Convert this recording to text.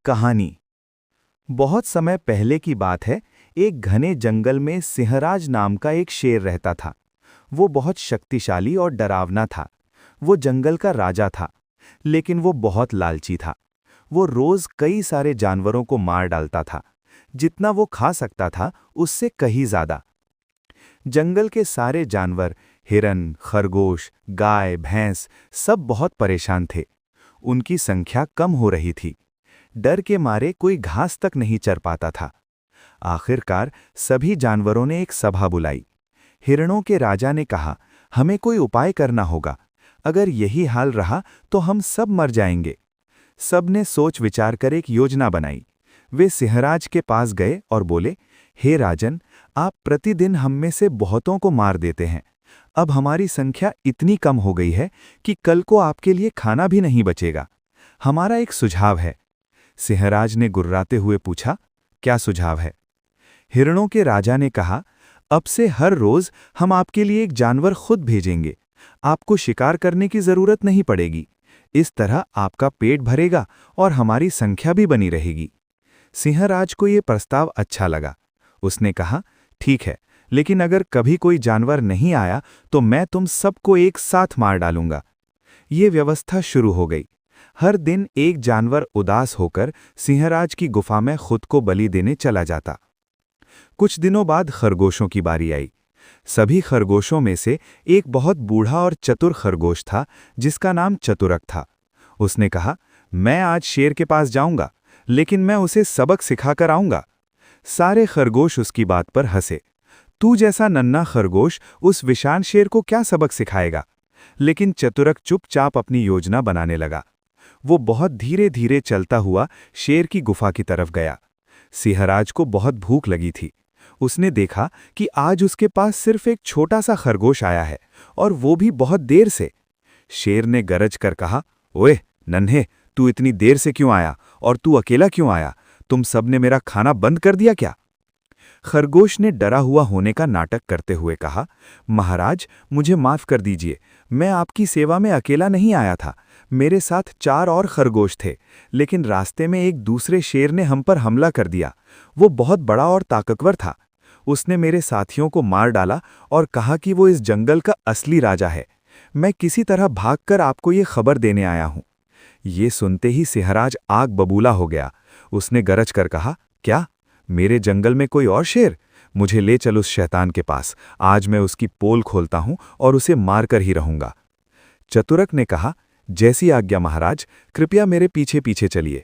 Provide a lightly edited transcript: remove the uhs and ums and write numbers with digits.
कहानी। बहुत समय पहले की बात है। एक घने जंगल में सिंहराज नाम का एक शेर रहता था। वो बहुत शक्तिशाली और डरावना था। वो जंगल का राजा था, लेकिन वो बहुत लालची था। वो रोज कई सारे जानवरों को मार डालता था। जितना वो खा सकता था उससे कहीं ज्यादा। जंगल के सारे जानवर, हिरन, खरगोश, गाय, भैंस, सब बहुत परेशान थे। उनकी संख्या कम हो रही थी। डर के मारे कोई घास तक नहीं चर पाता था। आखिरकार सभी जानवरों ने एक सभा बुलाई। हिरणों के राजा ने कहा, हमें कोई उपाय करना होगा। अगर यही हाल रहा तो हम सब मर जाएंगे। सब ने सोच विचार कर एक योजना बनाई। वे सिंहराज के पास गए और बोले, हे राजन, आप प्रतिदिन हम में से बहुतों को मार देते हैं। अब हमारी संख्या इतनी कम हो गई है कि कल को आपके लिए खाना भी नहीं बचेगा। हमारा एक सुझाव है। सिंहराज ने गुर्राते हुए पूछा, क्या सुझाव है? हिरणों के राजा ने कहा, अब से हर रोज हम आपके लिए एक जानवर खुद भेजेंगे। आपको शिकार करने की जरूरत नहीं पड़ेगी। इस तरह आपका पेट भरेगा और हमारी संख्या भी बनी रहेगी। सिंहराज को यह प्रस्ताव अच्छा लगा। उसने कहा, ठीक है, लेकिन अगर कभी कोई जानवर नहीं आया तो मैं तुम सबको एक साथ मार डालूंगा। ये व्यवस्था शुरू हो गई। हर दिन एक जानवर उदास होकर सिंहराज की गुफा में खुद को बलि देने चला जाता। कुछ दिनों बाद खरगोशों की बारी आई। सभी खरगोशों में से एक बहुत बूढ़ा और चतुर खरगोश था, जिसका नाम चतुरक था। उसने कहा, मैं आज शेर के पास जाऊंगा, लेकिन मैं उसे सबक सिखाकर आऊंगा। सारे खरगोश उसकी बात पर हंसे। तू जैसा नन्हा खरगोश उस विशाल शेर को क्या सबक सिखाएगा? लेकिन चतुरक चुपचाप अपनी योजना बनाने लगा। वो बहुत धीरे धीरे चलता हुआ शेर की गुफा की तरफ गया। सिंहराज को बहुत भूख लगी थी। उसने देखा कि आज उसके पास सिर्फ एक छोटा सा खरगोश आया है, और वो भी बहुत देर से। शेर ने गरज कर कहा, ओए नन्हे, तू इतनी देर से क्यों आया, और तू अकेला क्यों आया? तुम सब ने मेरा खाना बंद कर दिया क्या? खरगोश ने डरा हुआ होने का नाटक करते हुए कहा, महाराज, मुझे माफ कर दीजिए। मैं आपकी सेवा में अकेला नहीं आया था। मेरे साथ 4 और खरगोश थे, लेकिन रास्ते में एक दूसरे शेर ने हम पर हमला कर दिया। वो बहुत बड़ा और ताकतवर था। उसने मेरे साथियों को मार डाला और कहा कि वो इस जंगल का असली राजा है। मैं किसी तरह भागकर आपको ये खबर देने आया हूं। ये सुनते ही सिंहराज आग बबूला हो गया। उसने गरज कर कहा, क्या? मेरे जंगल में कोई और शेर? मुझे ले चल उस शैतान के पास। आज मैं उसकी पोल खोलता हूं और उसे मारकर ही रहूंगा। चतुरक ने कहा, जैसी आज्ञा महाराज, कृपया मेरे पीछे पीछे चलिए।